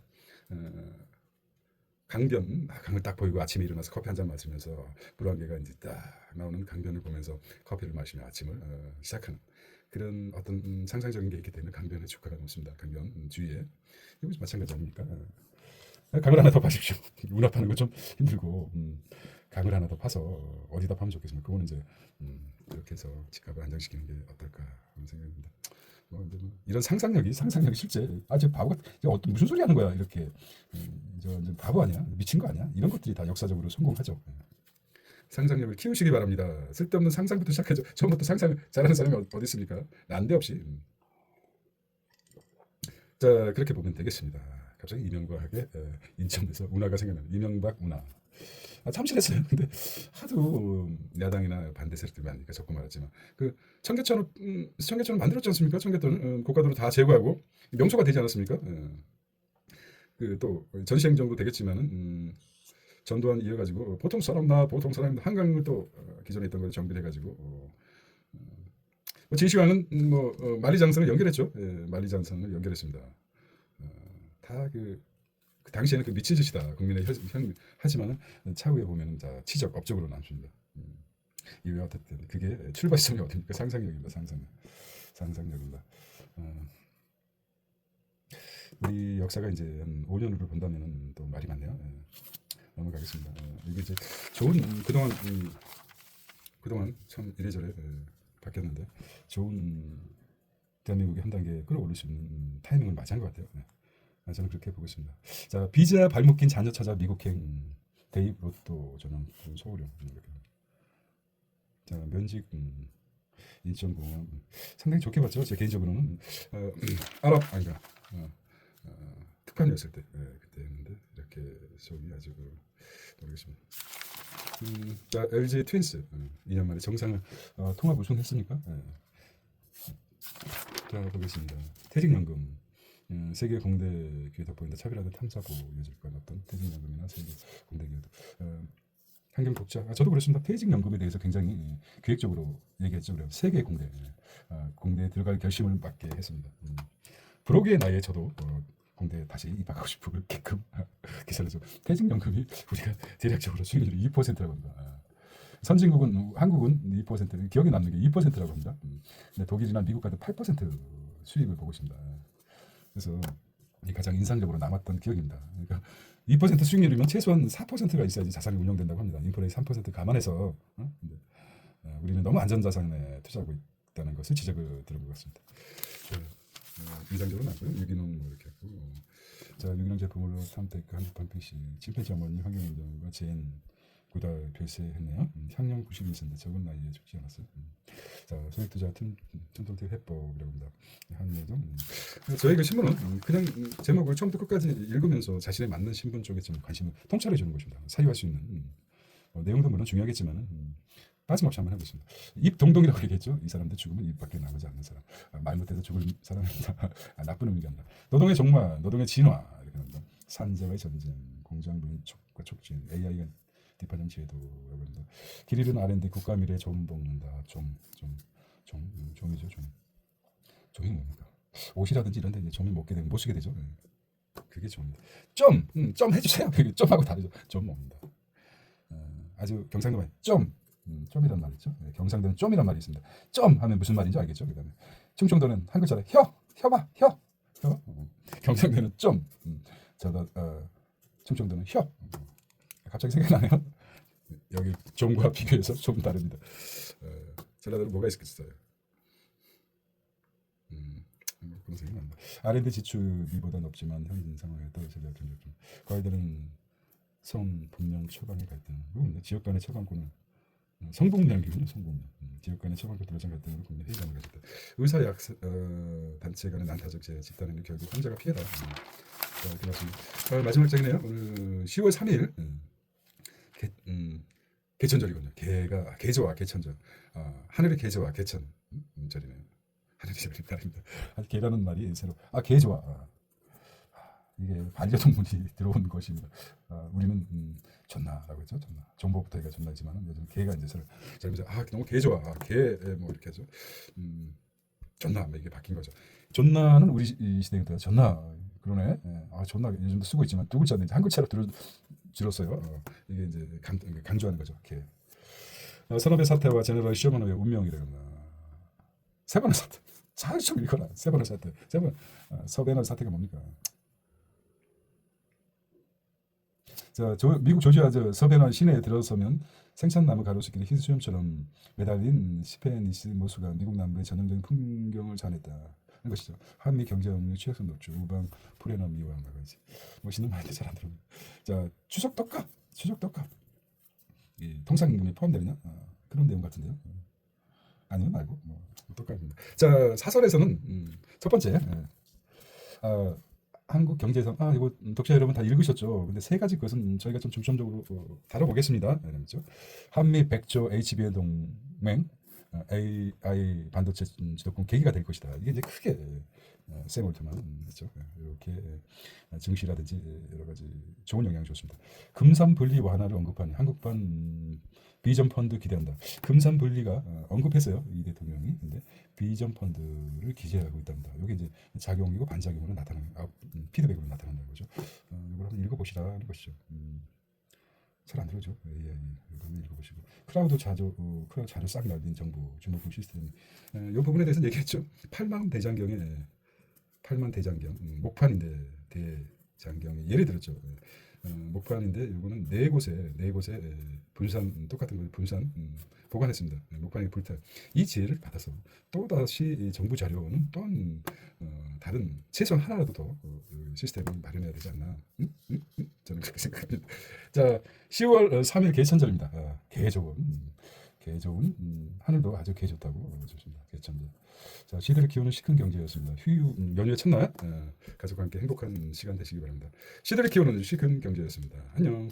강을 딱 보이고 아침에 일어나서 커피 한 잔 마시면서 물안개가 이제 딱 나오는 강변을 보면서 커피를 마시며 아침을 시작하는 그런 어떤 상상적인 게 있기 때문에 강변에 주가가 높습니다. 강변 주위에 이거 마찬가지 아닙니까? 강을 하나 더 파십시오. 운하 파는 거 좀 힘들고 강을 하나 더 파서 어디다 파면 좋겠습니까? 그거는 이제 그렇게 해서 집값을 안정시키는 게 어떨까 하는 생각입니다. 이런 상상력이 실제 저 바보가 어떤 무슨 소리 하는 거야 이렇게 저 바보 아니야 미친 거 아니야 이런 것들이 다 역사적으로 성공하죠. 상상력을 키우시기 바랍니다. 쓸데없는 상상부터 시작하죠. 처음부터 상상 잘하는 사람이 어디 있습니까? 난데없이. 자 그렇게 보면 되겠습니다. 갑자기 이명박의 인천에서 운하가 생각나는 이명박 운하. 참신했어요. 근데 하도 야당이나 반대 세력들이 많으니까 적고 말았지만 그 청계천을 만들었지 않습니까? 청계천 고가도로 다 제거하고 명소가 되지 않았습니까? 그 또 전시행 정도 되겠지만은 전두환 이어가지고 보통 사람나 한강을 또 기존에 있던 걸 정비를 해가지고 진시황은 만리장성을 연결했죠. 만리장성을 연결했습니다. 그 당시에는 그 미친 짓이다 국민의 하지만은 차후에 보면은 치적 업적으로 남습니다. 이외 어쨌든 그게 출발점이 어딥니까? 상상력입니다. 상상력입니다. 우리 역사가 이제 한 5년으로 본다면은 또 말이 많네요. 넘어가겠습니다. 이게 이제 좋은 그동안 참 이래저래 바뀌었는데 좋은 대한민국이 한 단계 끌어올릴 수 있는 타이밍을 맞이한 것 같아요. 저는 그렇게 보고 있습니다. 자 비자 발목 낀 자녀 찾아 미국행 대입 로또 전형 소우령 자 면직 인천공항 상당히 좋게 봤죠. 제 개인적으로는 아랍 아니다 특판이었을 때 그때 했는데 이렇게 속이 아주 모르겠습니다. 자 LG 트윈스 2년 만에 정상을 통합 우승했으니까 자 보겠습니다. 퇴직연금 세계 공대 기회 돋보인다. 차별화된 탐사보 이어질 것 어떤 퇴직연금이나 세계 공대 기회도 환경 독자 저도 그렇습니다. 퇴직연금에 대해서 굉장히 계획적으로 얘기했죠. 그래요. 세계 공대 공대에 들어갈 결심을 맡게 했습니다. 불혹의 나이에 저도 공대에 다시 입학하고 싶게끔 기사를 좀 퇴직연금이 우리가 대략적으로 수익률이 2%라고 합니다. 선진국은 한국은 2% 기억에 남는 게 2%라고 합니다. 근데 독일이나 미국 같은 8% 수익을 보고 있습니다. 그래서 가장 인상적으로 남았던 기억입니다. 그러니까 2% 수익률이면 최소한 4%가 있어야지 자산이 운영된다고 합니다. 인플레이 3% 감안해서 우리는 너무 안전자산에 투자하고 있다는 것을 지적을 들은 것 같습니다. 인상적으로 나고요. 유기농 이렇게 했고 자 유기농 제품으로 탐테크 한국판 PC 침팬지 어머니 환경운동과 제인 구달 별세했네요. 향령 91세인데 적은 나이에 죽지 않았어요. 자 소액투자 틈통택 해법이라고 합니다. 한예정 저희 그 신문은 그냥 제목을 처음부터 끝까지 읽으면서 자신에 맞는 신분 쪽에 좀 관심을 통찰해 주는 것입니다. 사유할 수 있는 내용도 물론 중요하겠지만은 빠짐없이 한번 해보겠습니다. 입동동이라고 얘기했죠. 이 사람들 죽으면 입밖에 남지 않는 사람. 말 못해서 죽을 사람입니다. 나쁜 의미가 아니라 노동의 종말, 노동의 진화 이렇게 합니다. 산재와의 전쟁, 공정부의 촉과 촉진, AI가 뒷판형 제도라고 합니다. 길 잃은 R&D 국가 미래 좀 먹는다. 좀이죠. 좀이 뭡니까? 옷이라든지 이런 데 이제 좀이 먹게 되면 못 쓰게 되죠. 그게 좀입니다. 좀 해주세요. 그게 좀하고 다르죠. 좀 먹는다. 아주 경상도 말 좀이란 말 있죠. 경상도는 좀이란 말이 있습니다. 좀 하면 무슨 말인지 알겠죠. 그다음에 충청도는 한 글자로 혀. 경상도는 좀, 충청도는 혀. 갑자기 생각나네요. 여기 좀과 비교해서 좀 다릅니다. 전라도는 뭐가 있겠어요? 그런 생각이 납니다. R&D 지출비보다 높지만 현진 상황에 따라 전략 좀 과외들은 성 분명 처방의 갈등, 지역 간의 처방권을 성폭력이군요. 성폭력. 지역 간의 처방권 들어장 갈등으로 국민 회의감을 가졌다. 의사약 단체 간의 난타적 제한 집단에는 결국 환자가 피해다. 마지막 장이네요. 오늘 10월 3일 개천절이군요. 개조와 개천절. 하늘의 개조와 개천절이네요. 하늘의 절입니다. 개라는 말이 새로 개조와 이게 반려동물이 들어온 것입니다. 우리는 존나라고 했죠. 존나. 정보부터 얘가 존나지만 요즘 개가 이제 서로 잘못해서 너무 개 좋아. 개뭐 이렇게 해서 존나 뭐 이게 바뀐 거죠. 존나는 우리 시대부터 존나 그러네. 존나 요즘도 쓰고 있지만 두 글자인데 이제 한 글자로 줄었어요. 이게 이제 강조하는 거죠. 개. 산업의 사태와 제너럴 쇼먼의 운명이래요. 세 번의 사태. 잘 좀 읽어라. 세 번의 사태. 서베너 사태가 뭡니까? 자, 미국 조지아 서베너 시내에 들어서면 생산나무 가로수길에 흰 수염처럼 매달린 스페니시 모수가 미국 남부의 전형적인 풍경을 자아냈다는 것이죠. 한미 경제협력 취약성 높죠. 우방 프레너 미와 말이지. 멋있는 말인데 잘 안 들어요. 자, 추석 떡값. 통상임금이 포함되느냐? 그런 내용 같은데요. 아니면 말고 똑같습니다. 자, 사설에서는 첫 번째 한국 경제에서 이거 독자 여러분 다 읽으셨죠? 근데 세 가지 것은 저희가 좀 중점적으로 다뤄보겠습니다. 그렇죠? 한미 백조 HBL 동맹 AI 반도체 주도권 계기가 될 것이다. 이게 이제 크게 샘 올트만 했죠. 이렇게 증시라든지 여러 가지 좋은 영향을 줬습니다. 금산 분리 완화를 언급하니 한국판 비전 펀드 기대한다. 금산 분리가 언급했어요. 이 대통령이. 근데 비전 펀드를 기재하고 있답니다. 이게 이제 작용이고 반작용으로 나타나는 피드백으로 나타난다는 거죠. 이걸 한번 읽어보시라는 것이죠. 잘 안 들어죠. AI 이거 한번 읽어보시고 클라우드 자료 싹 날린 정보 주목금 시스템 이 부분에 대해서 얘기했죠. 8만 대장경 목판인데 대장경이 예를 들었죠. 목판인데 이거는 네 곳에 분산 똑같은 걸 분산 보관했습니다. 목판이 불타 이 지혜를 받아서 또 다시 정부 자료는 또한 다른 최소한 하나라도 더 시스템을 마련해야 되지 않나? 저는 그렇게 생각합니다. 자, 10월 3일 개천절입니다. 개 좋은 하늘도 아주 개 좋다고 좋습니다. 개천절. 자, 시대를 키우는 시큰 경제였습니다. 연휴의 첫날 가족과 함께 행복한 시간 되시기 바랍니다. 시대를 키우는 시큰 경제였습니다. 안녕.